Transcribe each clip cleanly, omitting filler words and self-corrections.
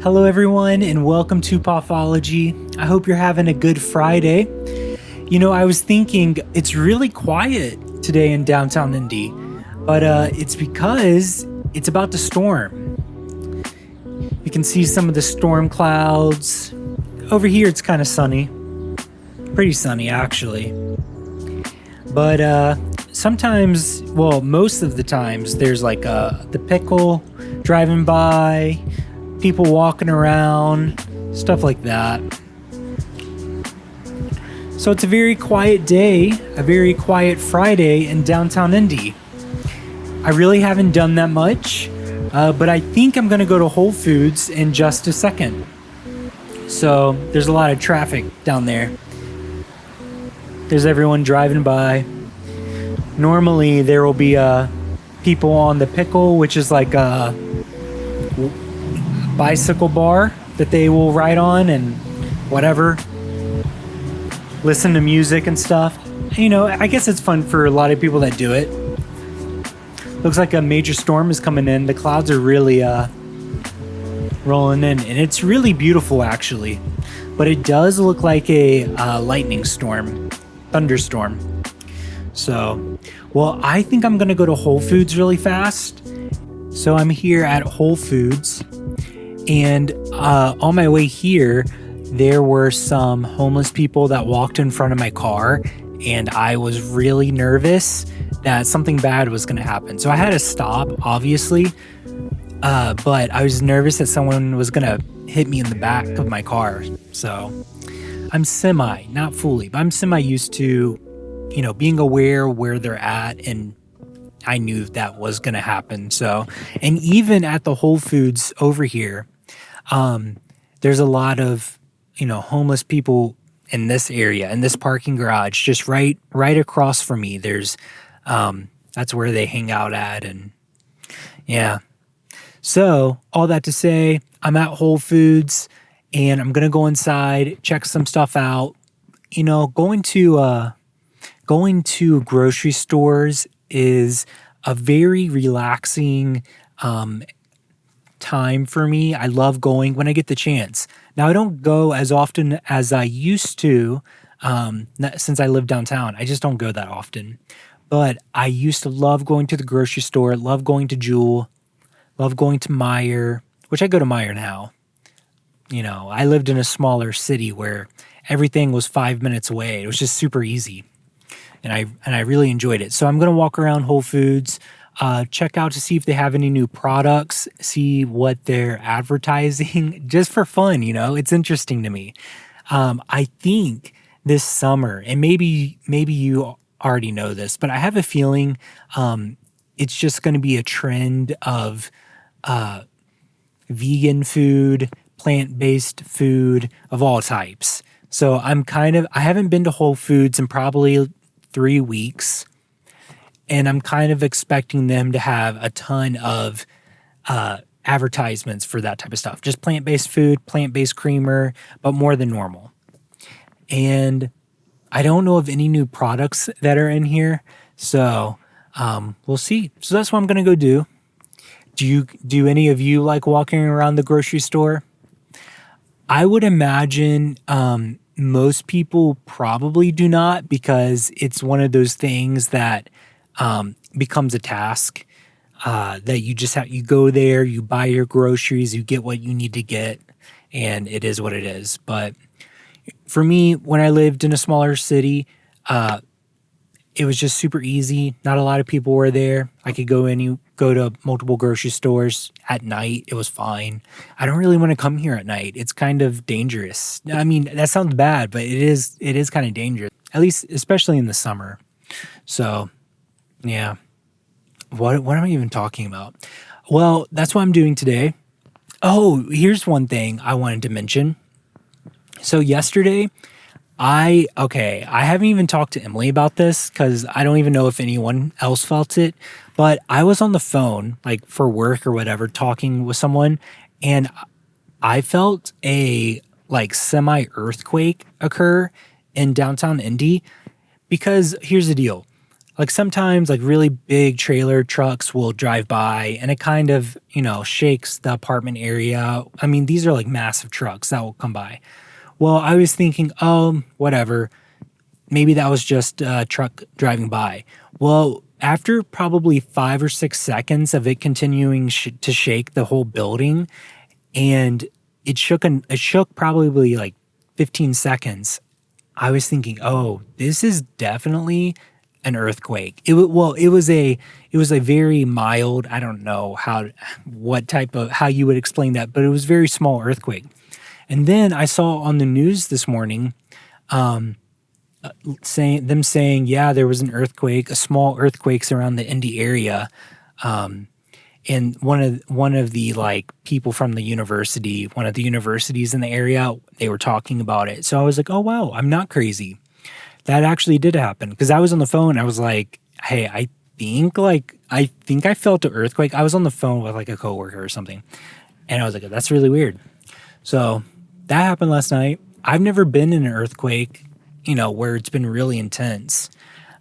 Hello, everyone, and welcome to Pathology. I hope you're having a good Friday. You know, I was thinking it's really quiet today in downtown Indy, but it's because it's about to storm. You can see some of the storm clouds. Over here, it's kind of sunny. Pretty sunny, actually. But sometimes, well, most of the times, there's like the pickle driving by, people walking around, stuff like that. So it's a very quiet day, a very quiet Friday in downtown Indy. I really haven't done that much, but I think I'm going to go to Whole Foods in just a second. So there's a lot of traffic down there. There's everyone driving by. Normally there will be people on the pickle, which is like a bicycle bar that they will ride on and whatever, listen to music and stuff. You know, I guess it's fun for a lot of people that do it. Looks like a major storm is coming in. The clouds are really rolling in, and it's really beautiful actually, but it does look like a lightning storm, thunderstorm. So, well, I think I'm gonna go to Whole Foods really fast. So I'm here at Whole Foods, and on my way here, there were some homeless people that walked in front of my car, and I was really nervous that something bad was going to happen. So I had to stop, obviously, but I was nervous that someone was going to hit me in the back of my car. So I'm not fully, but I'm semi used to, you know, being aware where they're at, and I knew that was going to happen. So, and even at the Whole Foods over here, there's a lot of, you know, homeless people in this area, in this parking garage, just right across from me. There's, that's where they hang out at. And yeah. So all that to say, I'm at Whole Foods and I'm going to go inside, check some stuff out. You know, going to grocery stores is a very relaxing, time for me. I love going when I get the chance. Now, I don't go as often as I used to, since I live downtown. I just don't go that often. But I used to love going to the grocery store, love going to Jewel, love going to Meijer, which I go to Meijer now. You know, I lived in a smaller city where everything was 5 minutes away. It was just super easy. And I really enjoyed it. So I'm going to walk around Whole Foods, check out to see if they have any new products, see what they're advertising, just for fun, you know. It's interesting to me. I think this summer, and maybe you already know this, but I have a feeling it's just going to be a trend of vegan food, plant-based food of all types. So I haven't been to Whole Foods in probably 3 weeks. And I'm kind of expecting them to have a ton of advertisements for that type of stuff. Just plant-based food, plant-based creamer, but more than normal. And I don't know of any new products that are in here. So we'll see. So that's what I'm going to go do. Do any of you like walking around the grocery store? I would imagine most people probably do not, because it's one of those things that becomes a task that you go there, you buy your groceries, you get what you need to get, and it is what it is. But for me, when I lived in a smaller city, it was just super easy. Not a lot of people were there. I could go to multiple grocery stores at night. It was fine. I don't really want to come here at night. It's kind of dangerous. I mean, that sounds bad, but it is kind of dangerous, at least especially in the summer. So yeah. What am I even talking about? Well, that's what I'm doing today. Oh, here's one thing I wanted to mention. So yesterday, I haven't even talked to Emily about this because I don't even know if anyone else felt it, but I was on the phone, like for work or whatever, talking with someone, and I felt a like semi-earthquake occur in downtown Indy, because here's the deal. Like sometimes like really big trailer trucks will drive by and it kind of, shakes the apartment area. I mean, these are like massive trucks that will come by. Well, I was thinking, oh, whatever. Maybe that was just a truck driving by. Well, after probably 5 or 6 seconds of it continuing to shake the whole building, and it shook probably like 15 seconds. I was thinking, oh, this is definitely an earthquake. It was a very mild. I don't know how you would explain that, but it was a very small earthquake. And then I saw on the news this morning, saying, yeah, there was an earthquake, a small earthquakes around the Indy area. And one of the like people from the university, one of the universities in the area, they were talking about it. So I was like, oh wow, I'm not crazy. That actually did happen. Because I was on the phone, I was like, hey, I think I felt an earthquake. I was on the phone with like a coworker or something. And I was like, that's really weird. So that happened last night. I've never been in an earthquake, where it's been really intense.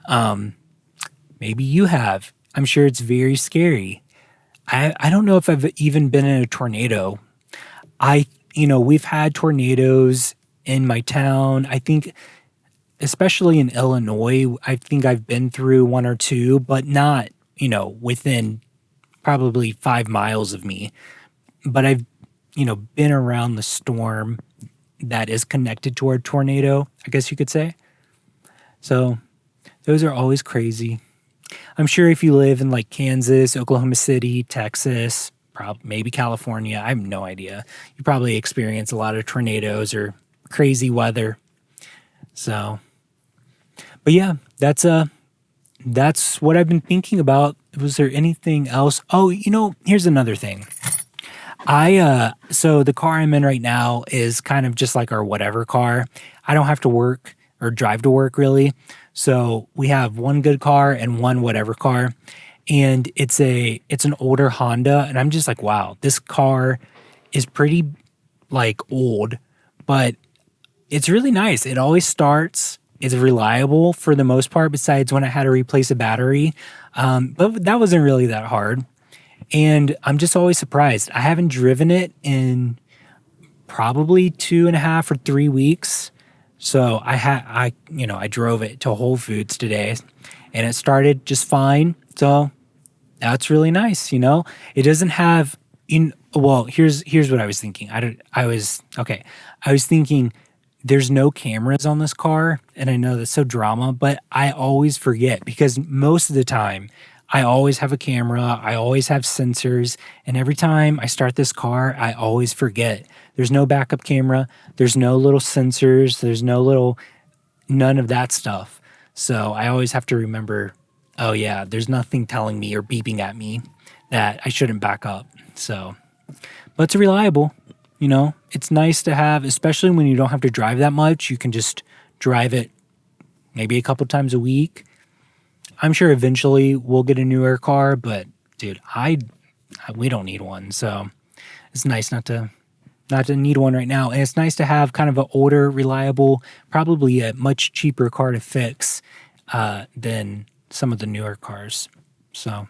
Maybe you have. I'm sure it's very scary. I don't know if I've even been in a tornado. We've had tornadoes in my town. I think, especially in Illinois, I think I've been through one or two, but not, within probably 5 miles of me. But I've, been around the storm that is connected to a tornado, I guess you could say. So those are always crazy. I'm sure if you live in like Kansas, Oklahoma City, Texas, maybe California, I have no idea. You probably experience a lot of tornadoes or crazy weather. So, but yeah, that's what I've been thinking about. Was there anything else? Oh, here's another thing. So the car I'm in right now is kind of just like our whatever car. I don't have to work or drive to work really. So we have one good car and one whatever car. And it's an older Honda. And I'm just like, wow, this car is pretty like old, but it's really nice. It always starts. It's reliable for the most part, besides when I had to replace a battery. But that wasn't really that hard. And I'm just always surprised. I haven't driven it in probably 2.5 or 3 weeks. So I drove it to Whole Foods today and it started just fine. So that's really nice. It doesn't have here's what I was thinking. I was thinking there's no cameras on this car. And I know that's so drama, but I always forget because most of the time I always have a camera. I always have sensors. And every time I start this car, I always forget. There's no backup camera. There's no little sensors. There's none of that stuff. So I always have to remember, oh yeah, there's nothing telling me or beeping at me that I shouldn't back up. So, but it's reliable. It's nice to have, especially when you don't have to drive that much. You can just drive it maybe a couple times a week. I'm sure eventually we'll get a newer car, but dude, we don't need one. So it's nice not to need one right now. And it's nice to have kind of an older, reliable, probably a much cheaper car to fix than some of the newer cars. So,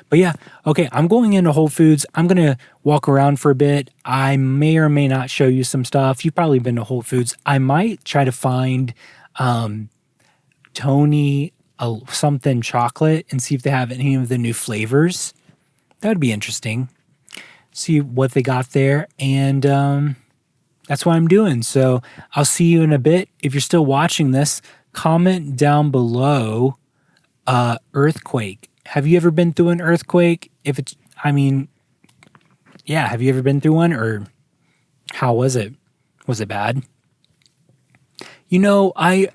but yeah, okay, I'm going into Whole Foods. I'm going to walk around for a bit. I may or may not show you some stuff. You've probably been to Whole Foods. I might try to find Tony something chocolate and see if they have any of the new flavors. That would be interesting. See what they got there. And that's what I'm doing. So I'll see you in a bit. If you're still watching this, comment down below earthquake. Have you ever been through an earthquake? Have you ever been through one, or how was it? Was it bad? I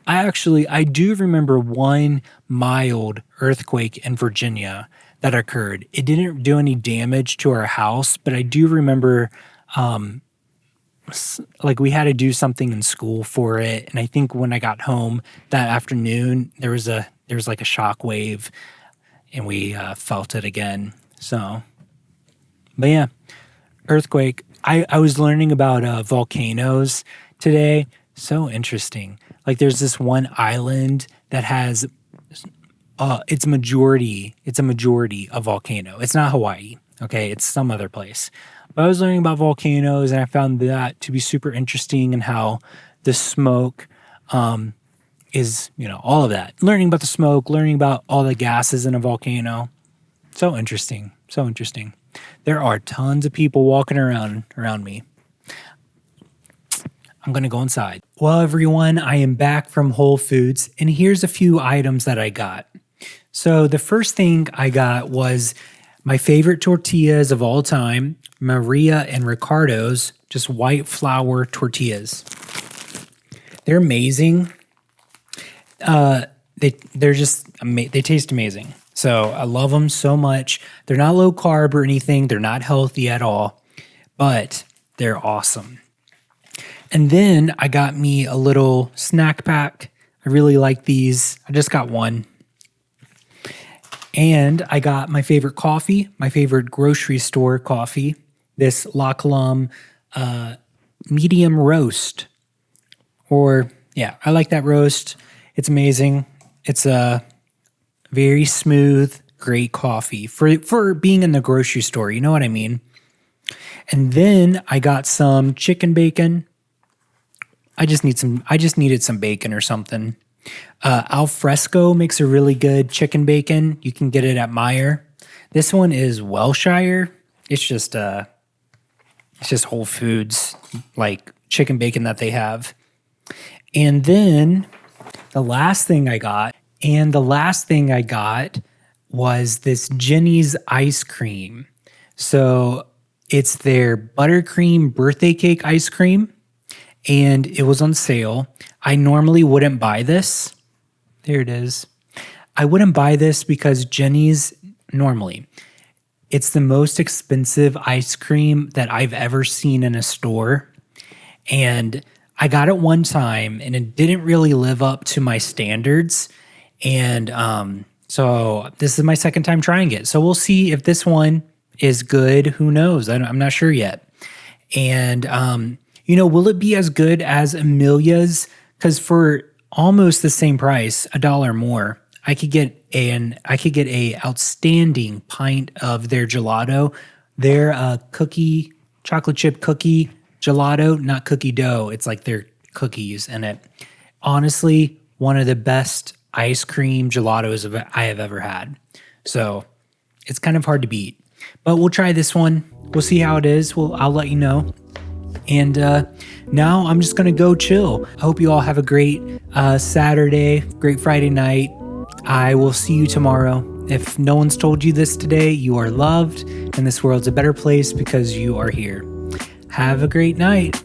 do remember one mild earthquake in Virginia that occurred. It didn't do any damage to our house, but I do remember, we had to do something in school for it. And I think when I got home that afternoon, there was like a shock wave, and we felt it again. So, but yeah, earthquake. I was learning about volcanoes today. So interesting. Like there's this one island that has It's a majority of volcano. It's not Hawaii. Okay. It's some other place. But I was learning about volcanoes and I found that to be super interesting and how the smoke, is, all of that. Learning about the smoke, learning about all the gases in a volcano. So interesting. So interesting. There are tons of people walking around me. I'm going to go inside. Well, everyone, I am back from Whole Foods, and here's a few items that I got. So the first thing I got was my favorite tortillas of all time, Maria and Ricardo's, just white flour tortillas. They're amazing. They taste amazing. So I love them so much. They're not low carb or anything. They're not healthy at all, but they're awesome. And then I got me a little snack pack. I really like these. I just got one. And I got my favorite coffee, my favorite grocery store coffee, this La Colombe medium roast. I like that roast. It's amazing. It's a very smooth, great coffee for being in the grocery store. You know what I mean? And then I got some chicken bacon. I just needed some bacon or something. Al Fresco makes a really good chicken bacon. You can get it at Meijer. This one is Welshire. It's just Whole Foods like chicken bacon that they have. And then the last thing I got was this Jenny's ice cream. So it's their buttercream birthday cake ice cream, and it was on sale. I normally wouldn't buy this. There it is. I wouldn't buy this because Jenny's normally, it's the most expensive ice cream that I've ever seen in a store. And I got it one time and it didn't really live up to my standards. And so this is my second time trying it. So we'll see if this one is good. Who knows? I'm not sure yet. And, will it be as good as Amelia's? Because for almost the same price, $1 more, I could get a outstanding pint of their gelato, their chocolate chip cookie gelato, not cookie dough. It's like their cookies in it. Honestly, one of the best ice cream gelatos I have ever had. So it's kind of hard to beat. But we'll try this one. We'll see how it is. I'll let you know. And now I'm just going to go chill. I hope you all have a great Saturday, great Friday night. I will see you tomorrow. If no one's told you this today, you are loved, and this world's a better place because you are here. Have a great night.